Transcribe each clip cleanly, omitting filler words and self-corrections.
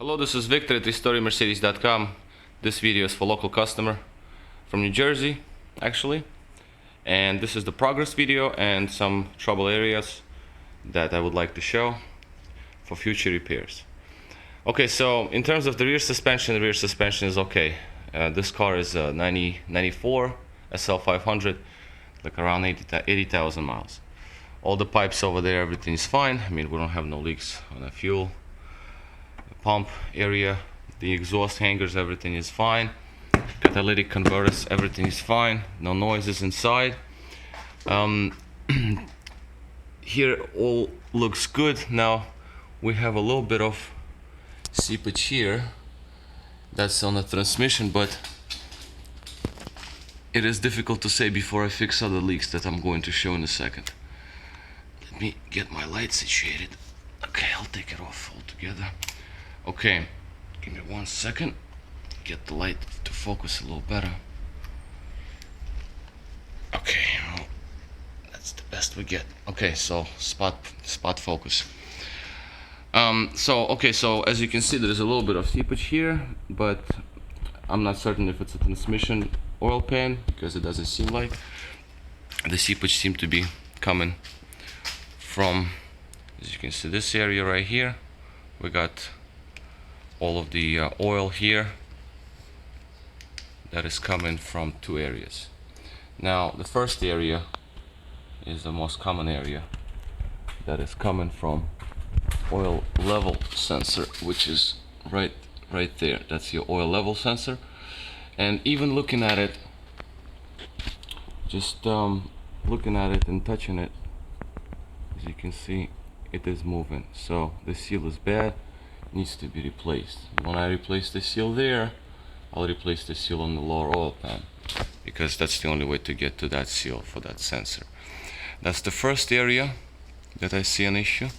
Hello, this is Victor at RestoreMercedes.com. This video is for local customer from New Jersey, actually. And this is the progress video and some trouble areas that I would like to show for future repairs. Okay, so in terms of the rear suspension is okay. This car is a 94 SL500, like around 80,000 miles. All the pipes over there, everything is fine. I mean, we don't have no leaks on the fuel pump area. The exhaust hangers, everything is fine. Catalytic converters, everything is fine. No noises inside. Here all looks good. Now we have a little bit of seepage here. That's on the transmission, but it is difficult to say before I fix other leaks that I'm going to show in a second. Let me get my light situated. Okay, I'll take it off altogether. Okay, give me 1 second. Get the light to focus a little better. Okay, well, that's the best we get. Okay, so spot focus. So as you can see, there is a little bit of seepage here, but I'm not certain if it's a transmission oil pan because it doesn't seem like. The seepage seems to be coming from, as you can see, this area right here. We got all of the oil here that is coming from two areas. Now the first area is the most common area that is coming from oil level sensor, which is right there. That's your oil level sensor. And even looking at it, just looking at it and touching it, as you can see, it is moving. So the seal is bad, needs to be replaced. When I replace the seal there, I'll replace the seal on the lower oil pan, because that's the only way to get to that seal for that sensor. That's the first area that I see an issue.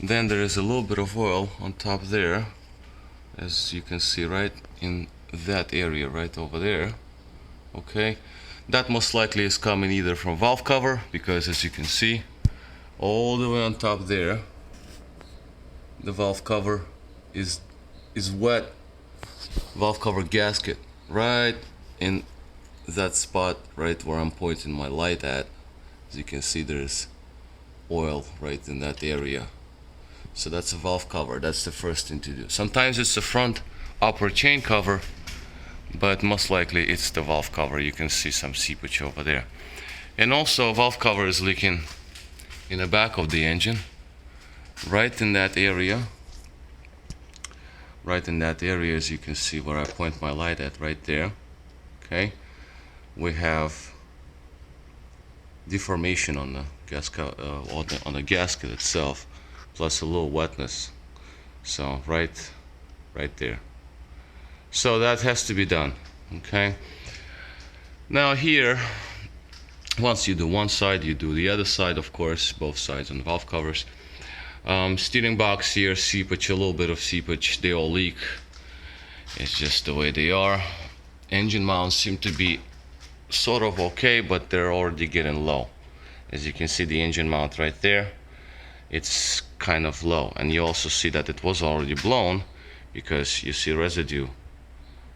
Then there is a little bit of oil on top there, as you can see right in that area right over there. Okay, that most likely is coming either from valve cover, because as you can see, all the way on top there, the valve cover is wet. Valve cover gasket right in that spot, right where I'm pointing my light at. As you can see, there's oil right in that area. So that's a valve cover. That's the first thing to do. Sometimes it's the front upper chain cover, but most likely it's the valve cover. You can see some seepage over there. And also valve cover is leaking in the back of the engine, right in that area. Right in that area, as you can see where I point my light at, right there. Okay, we have deformation on the gasket, on the gasket itself, plus a little wetness. So right there. So that has to be done. Okay. Now here, once you do one side, you do the other side, of course, both sides on the valve covers. Steering box here, seepage, a little bit of seepage, they all leak. It's just the way they are. Engine mounts seem to be sort of okay, but they're already getting low. As you can see, the engine mount right there, it's kind of low. And you also see that it was already blown, because you see residue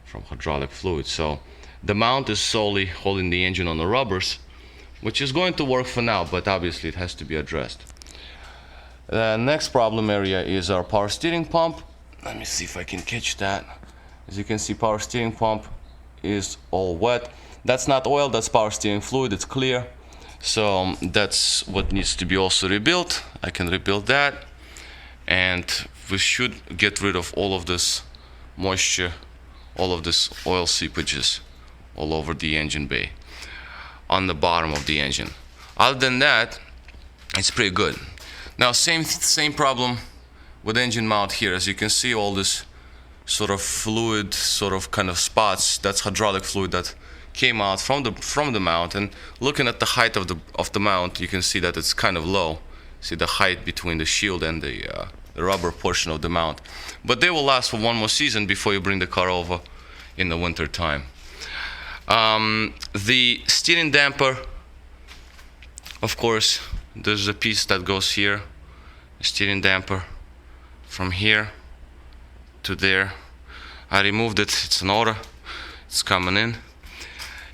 from hydraulic fluid. So the mount is solely holding the engine on the rubbers, which is going to work for now, but obviously it has to be addressed. The next problem area is our power steering pump. Let me see if I can catch that. As you can see, power steering pump is all wet. That's not oil, that's power steering fluid, it's clear. So that's what needs to be also rebuilt. I can rebuild that. And we should get rid of all of this moisture, all of this oil seepages all over the engine bay, on the bottom of the engine. Other than that, it's pretty good. Now same problem with engine mount here. As you can see, all this sort of fluid, sort of kind of spots, that's hydraulic fluid that came out from the mount. And looking at the height of the mount, you can see that it's kind of low. See the height between the shield and the rubber portion of the mount. But they will last for one more season before you bring the car over in the winter time. The steering damper, of course, there's a piece that goes here, a steering damper from here to there. I removed it. It's an order. It's coming in.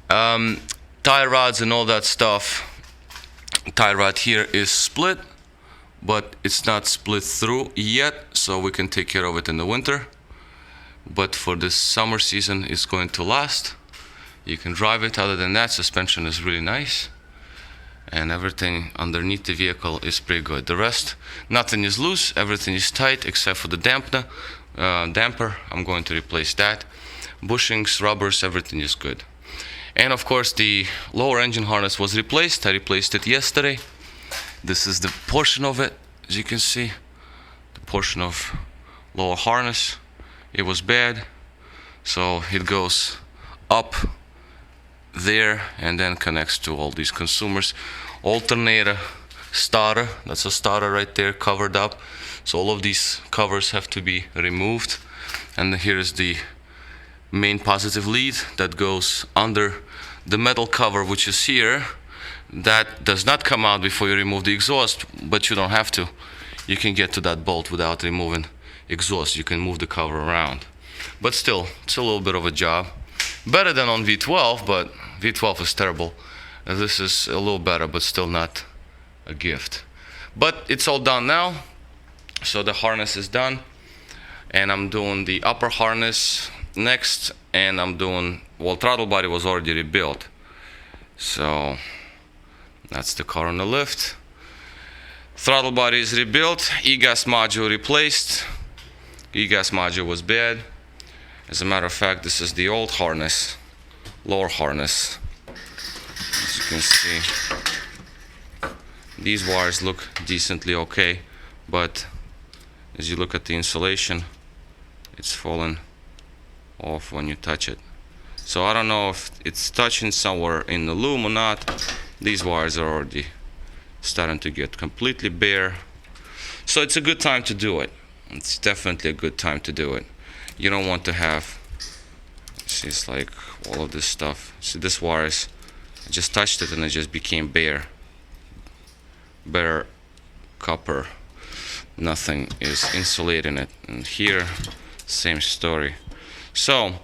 Tie rods and all that stuff. Tie rod here is split, but it's not split through yet, so we can take care of it in the winter. But for this summer season, it's going to last. You can drive it. Other than that, suspension is really nice, and everything underneath the vehicle is pretty good. The rest, nothing is loose, everything is tight except for the damper. I'm going to replace that. Bushings, rubbers, everything is good. And of course, the lower engine harness was replaced. I replaced it yesterday. This is the portion of it, as you can see, the portion of lower harness. It was bad, so it goes up there and then connects to all these consumers. Alternator, starter, that's a starter right there covered up, so all of these covers have to be removed. And here is the main positive lead that goes under the metal cover, which is here. That does not come out before you remove the exhaust, but you don't have to. You can get to that bolt without removing exhaust. You can move the cover around, but still, it's a little bit of a job. Better than on V12, but V12 is terrible. This is a little better, but still not a gift. But it's all done now, so the harness is done, and I'm doing the upper harness next, and I'm doing, well, throttle body was already rebuilt, so that's the car on the lift. Throttle body is rebuilt, e-gas module replaced. E-gas module was bad. As a matter of fact, this is the old harness, lower harness. As you can see, these wires look decently okay, but as you look at the insulation, it's falling off when you touch it. So I don't know if it's touching somewhere in the loom or not. These wires are already starting to get completely bare. So it's a good time to do it. It's definitely a good time to do it. You don't want to have, see, it's like all of this stuff. See, this wires, I just touched it and it just became bare. Bare copper. Nothing is insulating it. And here, same story. So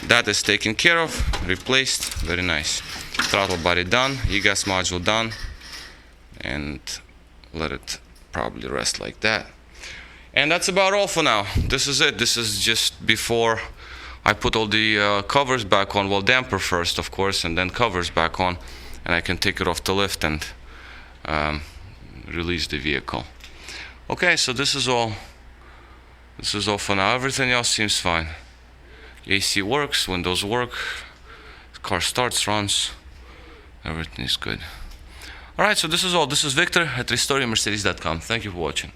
that is taken care of, replaced, very nice. Throttle body done, e-gas module done, and let it probably rest like that. And that's about all for now. This is it. This is just before I put all the covers back on. Well, damper first, of course, and then covers back on, and I can take it off the lift and release the vehicle. Okay, so this is all. This is all for now. Everything else seems fine. AC works, windows work, the car starts, runs, everything is good. Alright, so this is all. This is Victor at RestoreYourMercedes.com. Thank you for watching.